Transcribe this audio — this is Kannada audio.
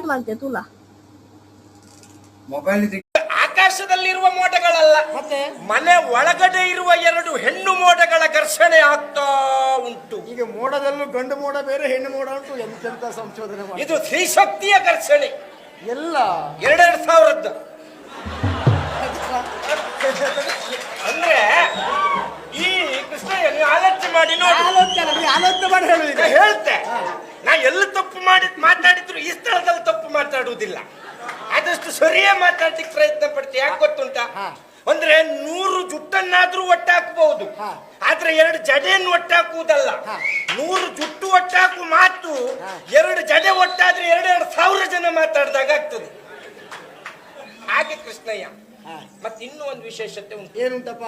म्हणते तुला ಮೊಬೈಲ್ ಆಕಾಶದಲ್ಲಿರುವ ಮೋಡಗಳಲ್ಲ, ಮತ್ತೆ ಮನೆ ಒಳಗಡೆ ಇರುವ ಎರಡು ಹೆಣ್ಣು ಮೋಡಗಳ ಘರ್ಷಣೆ ಆಗ್ತಾ ಉಂಟು. ಈಗ ಮೋಡದಲ್ಲೂ ಗಂಡು ಮೋಡ ಬೇರೆ ಹೆಣ್ಣು ಮೋಡ ಉಂಟು. ಎಂತೆಂತ ಸಂಶೋಧನೆ ಮಾಡಿ ಇದು ಸ್ತ್ರೀಶಕ್ತಿಯ ಘರ್ಷಣೆ. ಎಲ್ಲ 2000 ಅಂದ್ರೆ ಈ ಕೃಷ್ಣಯ್ಯ ನೀವು ಆಲೋಚನೆ ಮಾಡಿ ನೋಡಿ. ಆಲೋಚನೆ ಮಾಡಿ ಹೇಳುವುದಿಲ್ಲ. ಹೇಳ್ತೆ ನಾ ಎಲ್ಲಿ ತಪ್ಪು ಮಾತಾಡಿದ್ರು ಈ ಸ್ಥಳದಲ್ಲಿ ತಪ್ಪು ಮಾತಾಡುವುದಿಲ್ಲ. ಆದಷ್ಟು ಸರಿಯೇ ಮಾತಾಡ್ಲಿಕ್ಕೆ ಪ್ರಯತ್ನ ಪಡ್ತೀವಿ. ಯಾಕೆ ಗೊತ್ತುಂಟ? ಅಂದ್ರೆ 100 ಜುಟ್ಟನ್ನಾದ್ರೂ ಒಟ್ಟಾಕಬಹುದು, ಆದ್ರೆ 2 ಜಡೆಯನ್ನು ಒಟ್ಟಾಕುವುದಲ್ಲ. 100 ಜುಟ್ಟು ಒಟ್ಟಾಕು ಮಾತು 2 ಜಡೆ ಒಟ್ಟಾದ್ರೆ 2000 ಜನ ಮಾತಾಡಿದಾಗ ಆಗ್ತದೆ. ಹಾಗೆ ಕೃಷ್ಣಯ್ಯ ಮತ್ತೆ ಇನ್ನೂ ಒಂದು ವಿಶೇಷತೆ ಉಂಟು. ಏನುಂಟಪ್ಪ?